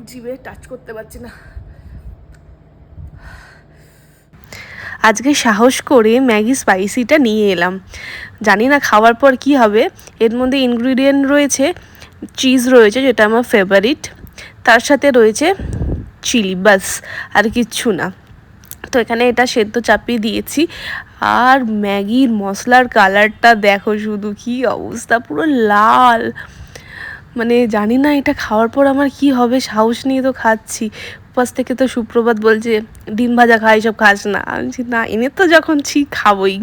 জিভে টাচ করতে পারছি না। আজকে সাহস করে ম্যাগি স্পাইসিটা নিয়ে এলাম। জানি না খাওয়ার পর কি হবে। এর মধ্যে ইনগ্রিডিয়েন্ট রয়েছে চিজ রয়েছে, যেটা আমার ফেভারিট, তার সাথে রয়েছে চিলি, বাস আর কিচ্ছু না। তো এখানে এটা সেদ্ধ চাপিয়ে দিয়েছি। আর ম্যাগির মশলার কালারটা দেখো শুধু, কি অবস্থা, পুরো লাল। মানে জানি না এটা খাওয়ার পর আমার কি হবে, সাহস নিয়ে তো খাচ্ছি। উপাস থেকে তো সুপ্রভাত বলছে ডিম ভাজা খাই, সব খাস না। আমি বলছি না, এনে তো যখন খাবোই।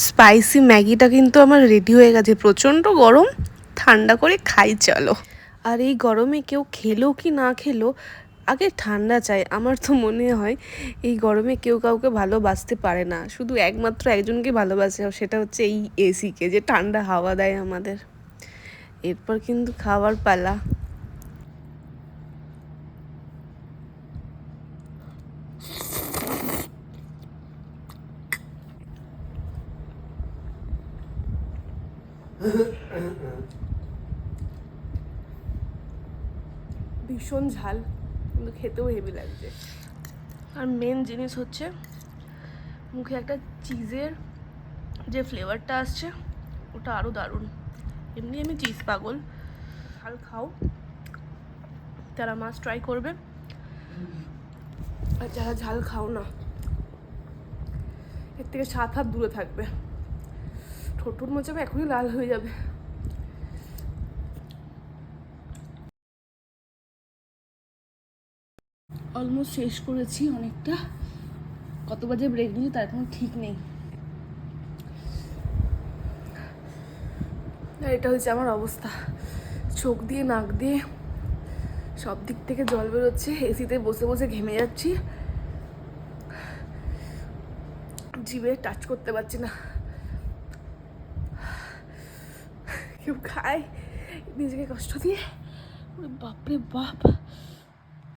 স্পাইসি ম্যাগিটা কিন্তু আমার রেডি হয়ে গেছে। প্রচণ্ড গরম, ঠান্ডা করে খাই চলো। আর এই গরমে কেউ খেলো কি না খেলো, আগে ঠান্ডা চাই। আমার তো মনে হয় এই গরমে কেউ কাউকে ভালোবাসতে পারে না, শুধু একমাত্র একজনকে ভালোবাসে, সেটা হচ্ছে এই এসিকে, যে ঠান্ডা হাওয়া দেয় আমাদের। এরপর কিন্তু খাওয়ার পালা। ভীষণ ঝাল, কিন্তু খেতেও হেভি লাগছে। আর মেন জিনিস হচ্ছে মুখে একটা চিজের যে ফ্লেভারটা আসছে, ওটা আরও দারুণ। এমনি আমি চিজ পাগল, ঝাল খাও তারা মাস্ট ট্রাই করবে, আর যারা ঝাল খাও না এর থেকে 7 হাত দূরে থাকবে। ঠোঁটুর মোচাবে এখনই লাল হয়ে যাবে। অলমোস্ট শেষ করেছি অনেকটা। কত বাজে ব্রেক নিয়েছি তার কোনো ঠিক নেই। আর এটা হচ্ছে আমার অবস্থা, চোখ দিয়ে নাক দিয়ে সব দিক থেকে জল বেরোচ্ছে। এসিতে বসে বসে ঘেমে যাচ্ছি, জিভে টাচ করতে পারছি না। কেউ খায় নিজেকে কষ্ট দিয়ে? ওরে বাপরে বাপ,